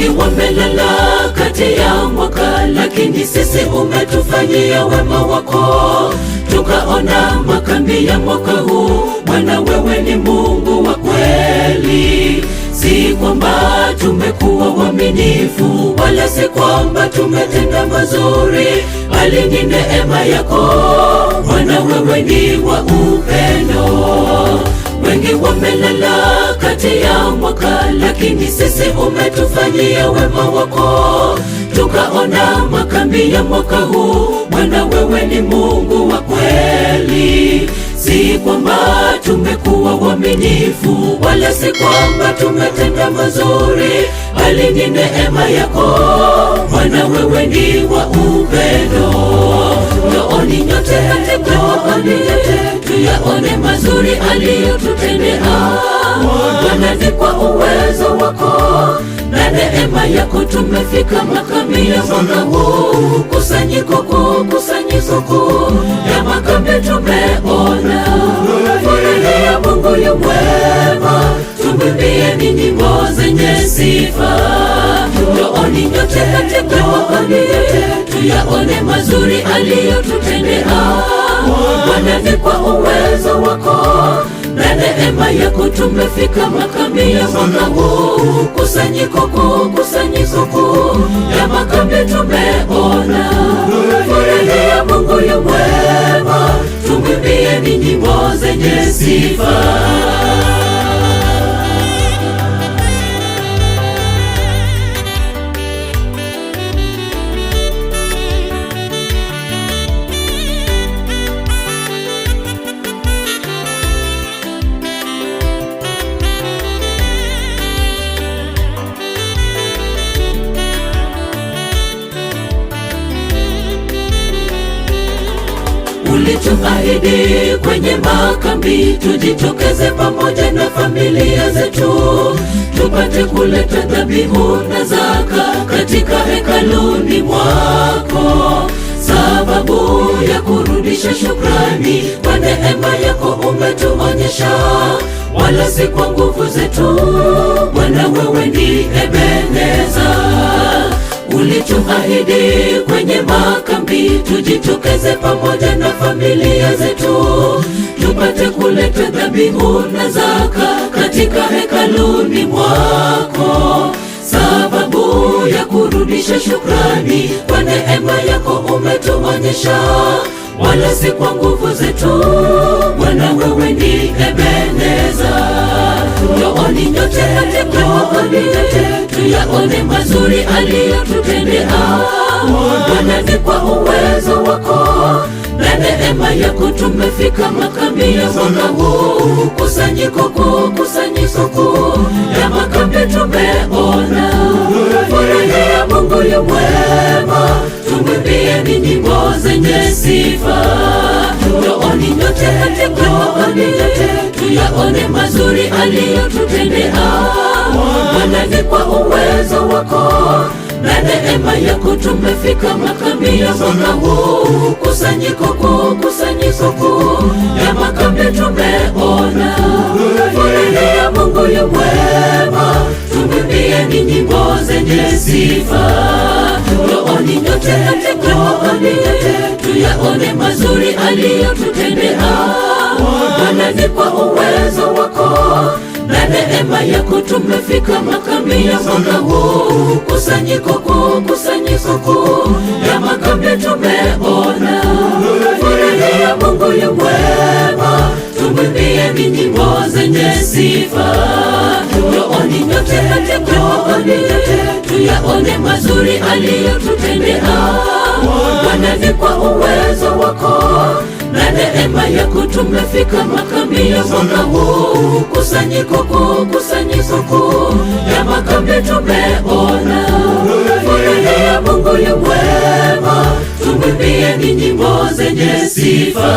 Wengi wamelala kati ya mwaka, lakini sisi umetufanyia wema wako, tukaona makambi ya mwaka huu. Bwana, wewe ni Mungu wa kweli, si kwamba tumekuwa waaminifu, wala si kwamba tumetenda mazuri, bali ni neema yako Bwana, wewe ni wa upendo. Wengi wamelala kati ya mwaka, lakini sisi umetufanyia wema wako, tukaona makambi ya mwaka huu. Bwana, wewe ni Mungu wa kweli, si kwamba tumekuwa waaminifu, wala si kwamba tumetenda mazuri, bali ni neema yako Bwana, wewe ni wa upendo. Njooni nyote tuyaone mazuri aliyotutendea. Bwana, ni kwa uwezo wako na neema yako tumefika makambi ya mwaka huu. Kusanyiko kuu ya makambi tumeona. Furahia Mungu yu mwema, tumwimbieni nyimbo zenye sifa. Njooni nyote tuyaone mazuri aliyotutendea. Bwana, ni kwa uwezo wako na neema yako tumefika makambi ya mwaka huu. Kusanyiko kuu ya makambi tumeona. Furahia Mungu yu mwema, tumwimbieni nyimbo zenye sifa. Ulituahidi kwenye makambi tujitokeze pamoja na familia zetu, tupate kuleta dhabihu na zaka katika hekaluni mwako, sababu ya kurudisha shukrani kwa neema yako umetuonyesha, wala si kwa nguvu zetu. Bwana, wewe ni Ebeneza. Ulituahidi kwenye makambi tujitokeze pamoja na familia zetu, tupate kuleta dhabihu na zaka katika hekaluni mwako, sababu ya kurudisha shukrani kwa neema yako umetuonyesha, wala si kwa nguvu zetu. Bwana, wewe ni Ebeneza. Njooni nyote tuyaone mazuri aliyotutendea. Bwana, ni kwa uwezo wako na neema yako tumefika makambi ya mwaka huu. Kusanyiko kuu ya makambi tumeona. Furahia Mungu yu mwema, tumwimbieni nyimbo zenye sifa. Njooni nyote tuyaone mazuri aliyotutendea. Bwana, ni kwa uwezo wako na neema yako tumefika makambi ya mwaka huu. Kusanyiko kuu ya makambi tumeona. Furahia Mungu yu mwema, tumwimbieni nyimbo zenye sifa. Njooni nyote tuyaone mazuri aliyotutendea. Bwana, ni kwa uwezo wako na neema yako tumefika makambi ya mwaka huu. Kusanyiko kuu ya makambi tumeona. Furahia Mungu yu mwema, tumwimbieni nyimbo zenye sifa. Njooni nyote tuyaone mazuri aliyotutendea. Bwana, ni kwa uwezo wako na neema yako tumefika makambi ya mwaka huu. Kusanyiko kuu ya makambi tumeona. Furahia Mungu yu mwema, tumwimbieni nyimbo zenye sifa.